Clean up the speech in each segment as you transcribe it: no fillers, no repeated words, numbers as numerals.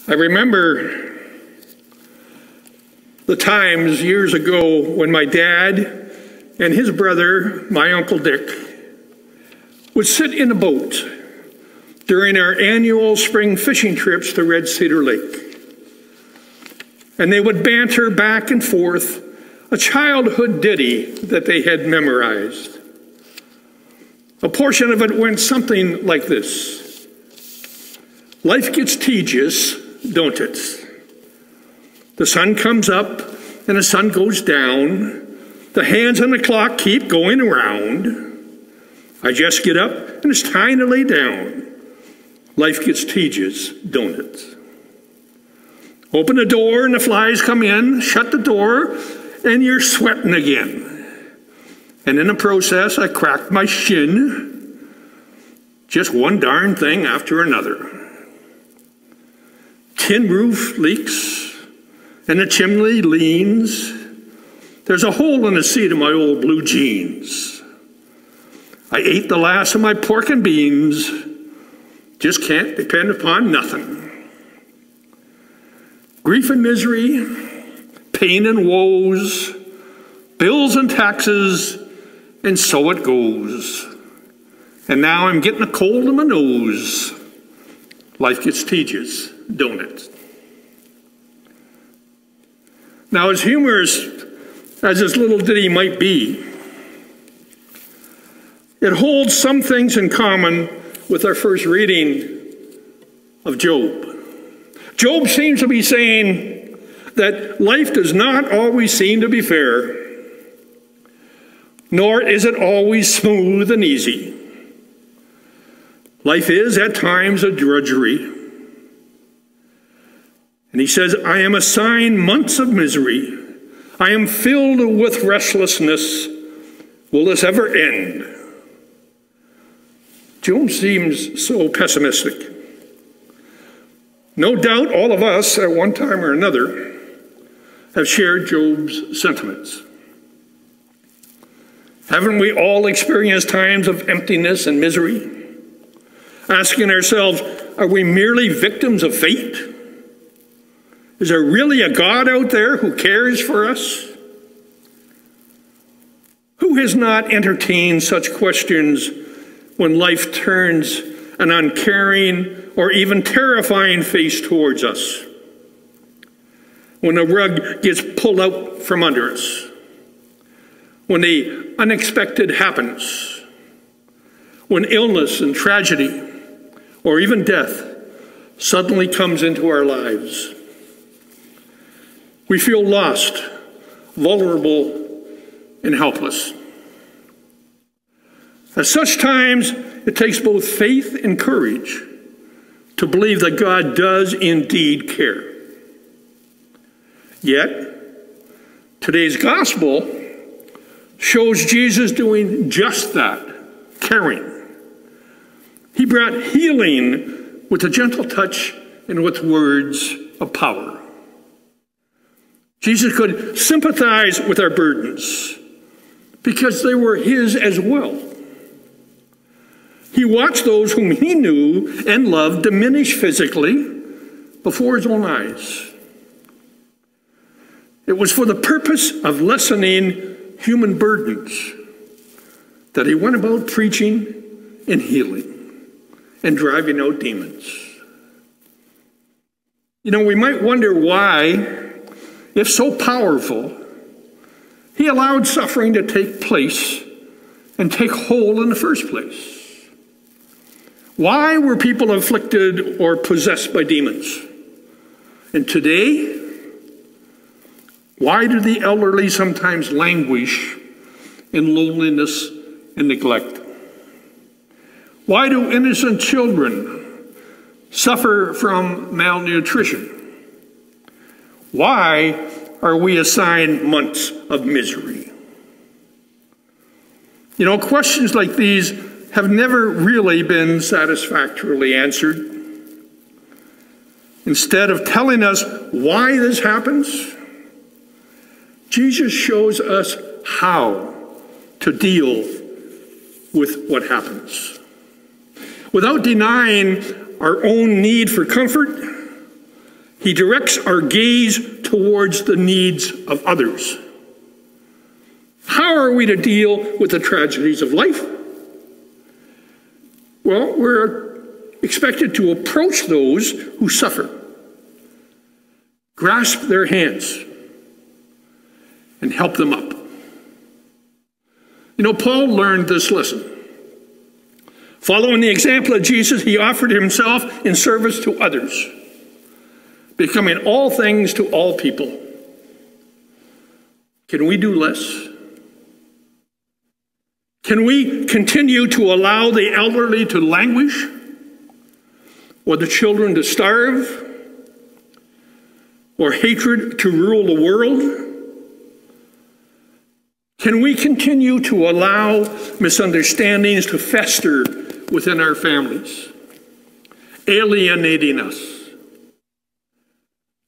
I remember the times years ago when my dad and his brother, my Uncle Dick, would sit in a boat during our annual spring fishing trips to Red Cedar Lake. And they would banter back and forth a childhood ditty that they had memorized. A portion of it went something like this. Life gets tedious, don't it? The sun comes up and the sun goes down. The hands on the clock keep going around. I just get up and it's time to lay down. Life gets tedious, don't it? Open the door and the flies come in, shut the door, and you're sweating again. And in the process, I cracked my shin. Just one darn thing after another. Tin roof leaks, and the chimney leans. There's a hole in the seat of my old blue jeans. I ate the last of my pork and beans. Just can't depend upon nothing. Grief and misery, pain and woes, bills and taxes, and so it goes. And now I'm getting a cold in my nose. Life gets tedious, don't it? Now, as humorous as this little ditty might be, it holds some things in common with our first reading of Job. Job seems to be saying that life does not always seem to be fair, nor is it always smooth and easy. Life is at times a drudgery. And he says, I am assigned months of misery. I am filled with restlessness. Will this ever end? Job seems so pessimistic. No doubt all of us at one time or another have shared Job's sentiments. Haven't we all experienced times of emptiness and misery? Asking ourselves, are we merely victims of fate? Is there really a God out there who cares for us? Who has not entertained such questions when life turns an uncaring or even terrifying face towards us? When the rug gets pulled out from under us? When the unexpected happens? When illness and tragedy or even death suddenly comes into our lives? We feel lost, vulnerable, and helpless. At such times, it takes both faith and courage to believe that God does indeed care. Yet, today's gospel shows Jesus doing just that, caring. He brought healing with a gentle touch and with words of power. Jesus could sympathize with our burdens because they were his as well. He watched those whom he knew and loved diminish physically before his own eyes. It was for the purpose of lessening human burdens that he went about preaching and healing and driving out demons. You know, we might wonder why, if so powerful, he allowed suffering to take place and take hold in the first place. Why were people afflicted or possessed by demons? And today, why do the elderly sometimes languish in loneliness and neglect? Why do innocent children suffer from malnutrition? Why are we assigned months of misery? You know, questions like these have never really been satisfactorily answered. Instead of telling us why this happens, Jesus shows us how to deal with what happens. Without denying our own need for comfort, He directs our gaze towards the needs of others. How are we to deal with the tragedies of life? Well, we're expected to approach those who suffer, grasp their hands, and help them up. You know, Paul learned this lesson. Following the example of Jesus, he offered himself in service to others, becoming all things to all people. Can we do less? Can we continue to allow the elderly to languish, or the children to starve, or hatred to rule the world? Can we continue to allow misunderstandings to fester within our families, alienating us?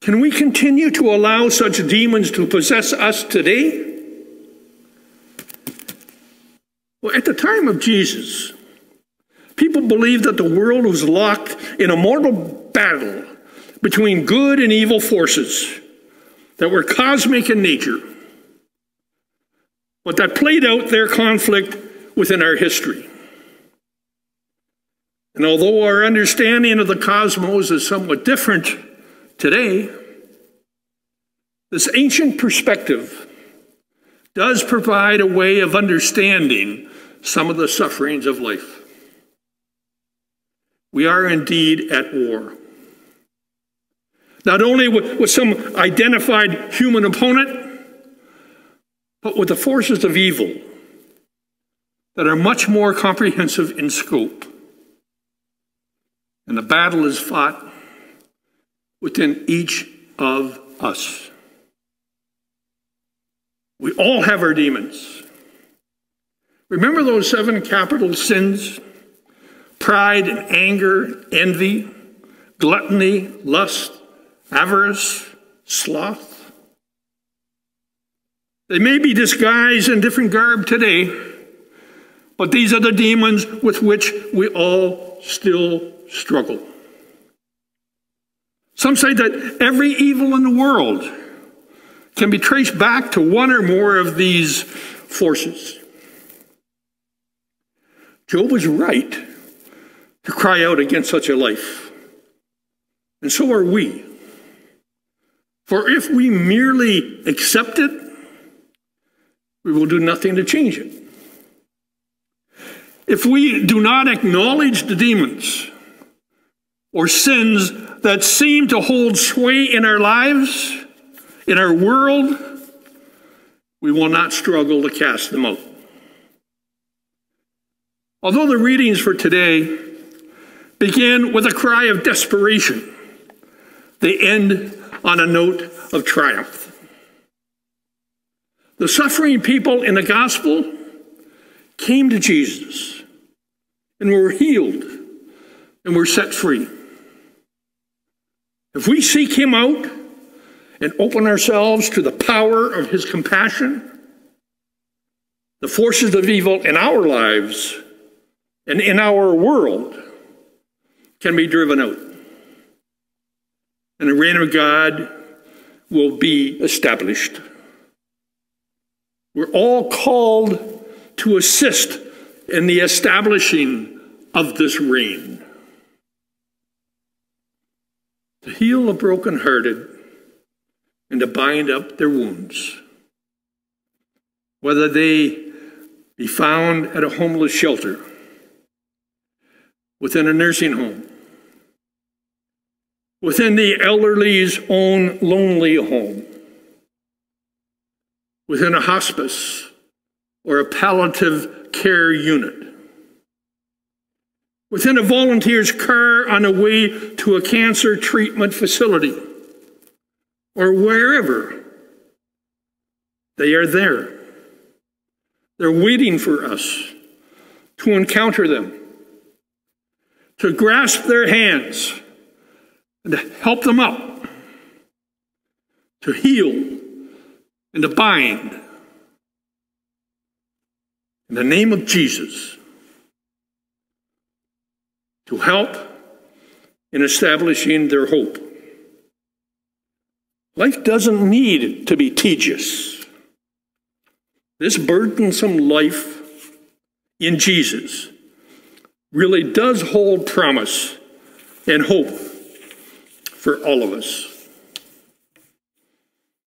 Can we continue to allow such demons to possess us today? Well, at the time of Jesus, people believed that the world was locked in a mortal battle between good and evil forces that were cosmic in nature, but that played out their conflict within our history. And although our understanding of the cosmos is somewhat different today, this ancient perspective does provide a way of understanding some of the sufferings of life. We are indeed at war. Not only with some identified human opponent, but with the forces of evil that are much more comprehensive in scope. And the battle is fought within each of us. We all have our demons. Remember those 7 capital sins? Pride and anger, envy, gluttony, lust, avarice, sloth. They may be disguised in different garb today, but these are the demons with which we all still struggle. Some say that every evil in the world can be traced back to one or more of these forces. Job was right to cry out against such a life, and so are we. For if we merely accept it, we will do nothing to change it. If we do not acknowledge the demons or sins that seem to hold sway in our lives, in our world, we will not struggle to cast them out. Although the readings for today begin with a cry of desperation, they end on a note of triumph. The suffering people in the gospel came to Jesus and were healed and were set free. If we seek him out and open ourselves to the power of his compassion, the forces of evil in our lives and in our world can be driven out. And the reign of God will be established. We're all called to assist in the establishing of this reign. To heal the brokenhearted and to bind up their wounds. Whether they be found at a homeless shelter, within a nursing home, within the elderly's own lonely home, within a hospice or a palliative care unit, within a volunteer's car on the way to a cancer treatment facility, or wherever, they are there. They're waiting for us to encounter them, to grasp their hands, and to help them up, to heal and to bind. In the name of Jesus, to help in establishing their hope Life doesn't need to be tedious. This burdensome life in Jesus really does hold promise and hope for all of us.